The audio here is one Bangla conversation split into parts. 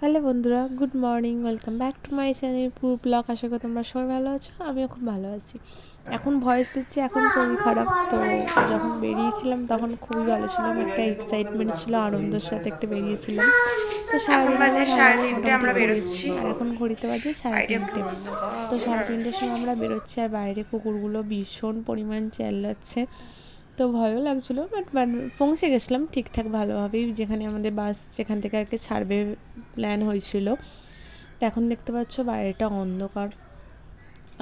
হ্যালো বন্ধুরা, good morning, welcome back to my channel পুরো ব্লগ। আশা করি তোমরা সবাই ভালো আছো, আমিও খুব ভালো আছি। এখন ভয়েস দিচ্ছি, এখন শরীর খারাপ। তো যখন বেরিয়েছিলাম তখন খুবই ভালো ছিলাম, একটা এক্সাইটমেন্ট ছিল, আনন্দের সাথে একটা বেরিয়েছিলাম। তো এখন সারাদিনটা বাজে আমরা সাড়ে ভালোভাবে তিনটে, মোটামুটি আমরা ঘুরেছি। বেরোচ্ছি। আর এখন ঘড়িতে বাজে বাইরে 3:30। খুব তো অন্ধকার। 3:30-র সময় আমরা বেরোচ্ছি, আর বাইরে কুকুরগুলো ভীষণ পরিমাণ চেল্লাচ্ছে। তো ভয়ও লাগছিলো, বাট পৌঁছে গেছিলাম ঠিকঠাক ভালোভাবেই, যেখানে আমাদের বাস যেখান থেকে আর কি ছাড়বে প্ল্যান হয়েছিল। তো এখন দেখতে পাচ্ছ বাইরেটা অন্ধকার,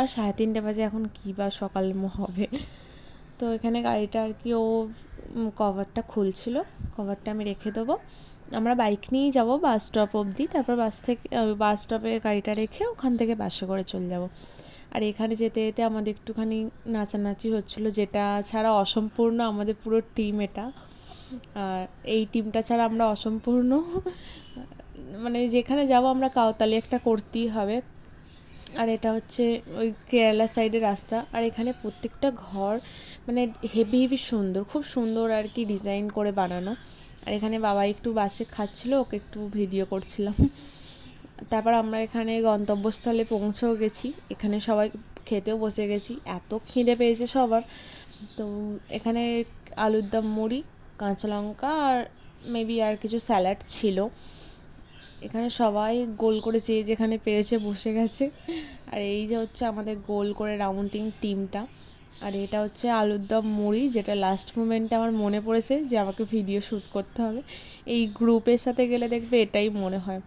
আর 3:30 বাজে, এখন কী বা সকাল হবে। তো এখানে গাড়িটা আর কি ও কভারটা খুলছিল, কভারটা আমি রেখে দেবো। আমরা বাইক নিয়েই যাব বাস স্টপ অবধি, তারপর বাস স্টপে গাড়িটা রেখে ওখান থেকে বাসে করে চলে যাব। আর এখানে যেতে যেতে আমাদের একটুখানি নাচানাচি হচ্ছিলো, যেটা ছাড়া অসম্পূর্ণ আমাদের পুরো টিম এটা। আর এই টিমটা ছাড়া আমরা অসম্পূর্ণ। মানে যেখানে যাব আমরা কাউতালি একটা করতেই হবে। আর এটা হচ্ছে ওই কেরালা সাইডের রাস্তা, আর এখানে প্রত্যেকটা ঘর মানে হেভি হেভি সুন্দর, খুব সুন্দর আর কি ডিজাইন করে বানানো। আর এখানে বাবা একটু বাসে খাচ্ছিল, ওকে একটু ভিডিও করছিলাম। তারপর আমরা এখানে গন্তব্যস্থলে পৌঁছেও গেছি, এখানে সবাই খেতেও বসে গেছি, এত খিদে পেয়েছে সবার। তো এখানে আলুর দম, মুড়ি, কাঁচা লঙ্কা আর মেবি আর কিছু স্যালাড ছিল। এখানে সবাই গোল করে যেখানে পেরেছে বসে গেছে। আর এই যে হচ্ছে আমাদের গোল করে রাউন্ডিং টিমটা। আর এটা হচ্ছে আলুর দম, মুড়ি, যেটা লাস্ট মোমেন্টে আমার মনে পড়েছে যে আমাকে ভিডিও শ্যুট করতে হবে। এই গ্রুপের সাথে গেলে দেখবে এটাই মনে হয়,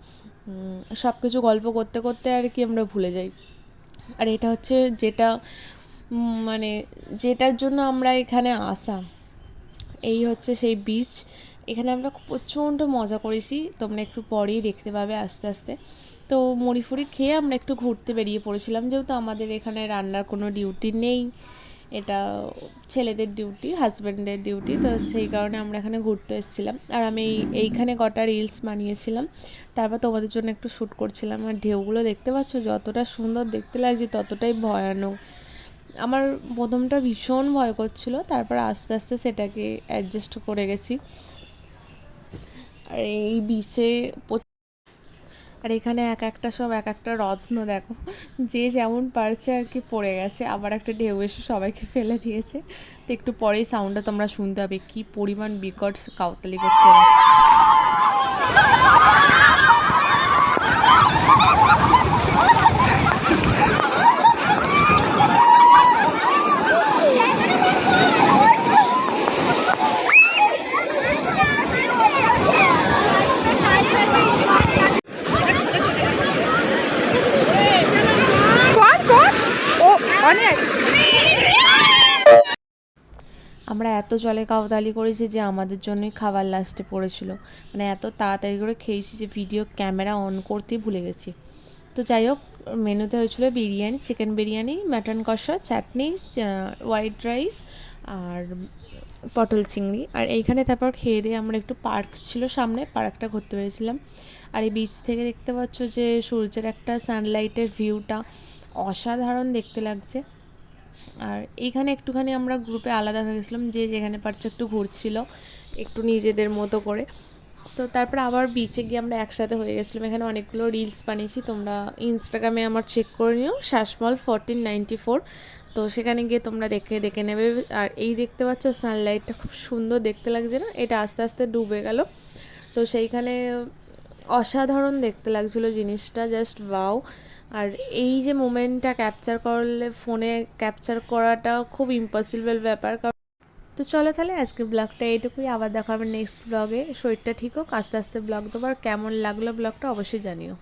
সব কিছু গল্প করতে করতে আর কি আমরা ভুলে যাই। আর এটা হচ্ছে যেটা মানে যেটার জন্য আমরা এখানে আসা, এই হচ্ছে সেই বিচ। এখানে আমরা প্রচণ্ড মজা করেছি, তোমরা একটু পরেই দেখতে পাবে আস্তে আস্তে। তো মুড়ি ফুড়ি খেয়ে আমরা একটু ঘুরতে বেরিয়ে পড়েছিলাম, যেহেতু আমাদের এখানে রান্নার কোনো ডিউটি নেই, এটা ছেলেদের ডিউটি, হাজব্যান্ডের ডিউটি। তো সেই কারণে আমরা এখানে ঘুরতে এসেছিলাম। আর আমি এইখানে কটা রিলস বানিয়েছিলাম, তারপর তোমাদের জন্য একটু শ্যুট করছিলাম। আর ঢেউগুলো দেখতে পাচ্ছ, যতটা সুন্দর দেখতে লাগছে ততটাই ভয়ানক। আমার প্রথমটা ভীষণ ভয় করছিল, তারপর আস্তে আস্তে সেটাকে অ্যাডজাস্ট করে গেছি। আর এই বিচে আর এখানে এক একটা রত্ন দেখো, যে যেমন পারছে আর কি পড়ে গেছে, আবার একটা ঢেউ এসে সবাইকে ফেলে দিয়েছে। তো একটু পরেই সাউন্ডটা তোমরা শুনতে হবে, কী পরিমাণ বিকট কাউতালি করছে। আমরা এত জলে কাউতালি করেছি যে আমাদের জন্যই খাবার লাস্টে পড়েছিল, মানে এত তাড়াতাড়ি করে খেয়েছি যে ভিডিও ক্যামেরা অন করতেই ভুলে গেছি। তো যাই হোক, মেনুতে হয়েছিল বিরিয়ানি, চিকেন বিরিয়ানি, মাটন কষা, চাটনি, হোয়াইট রাইস আর পটল চিংড়ি। আর এইখানে তারপর খেয়ে দিয়ে আমরা একটু পার্ক ছিল সামনে, পার্কটা ঘুরতে পেরেছিলাম। আর এই বিচ থেকে দেখতে পাচ্ছ যে সূর্যের একটা সানলাইটের ভিউটা অসাধারণ দেখতে লাগছে। আর এইখানে একটুখানি আমরা গ্রুপে আলাদা হয়ে গেছিলাম, যে যেখানে পারছে একটু ঘুরছিল একটু নিজেদের মতো করে। তো তারপর আবার বিচে গিয়ে আমরা একসাথে হয়ে গেছিলাম। এখানে অনেকগুলো রিলস বানিয়েছি, তোমরা ইনস্টাগ্রামে আমার চেক করে নিও, শাসমল 1494। তো সেখানে গিয়ে তোমরা দেখে নেবে। আর এই দেখতে পাচ্ছ সানলাইটটা খুব সুন্দর দেখতে লাগছে না, এটা আস্তে আস্তে ডুবে গেল। তো সেইখানে অসাধারণ দেখতে লাগছিলো জিনিসটা, জাস্ট ওয়াও। আর এই যে মোমেন্টটা ক্যাপচার করলে, ফোনে ক্যাপচার করাটা খুব ইম্পসিবল ব্যাপার। তো চলো তাহলে আজকের ব্লগটা এইটুকুই, আবার দেখা হবে নেক্সট ব্লগে। শরীরটা ঠিক হোক, আস্তে আস্তে ব্লগ দেবো। আর কেমন লাগলো ব্লগটা অবশ্যই জানিও।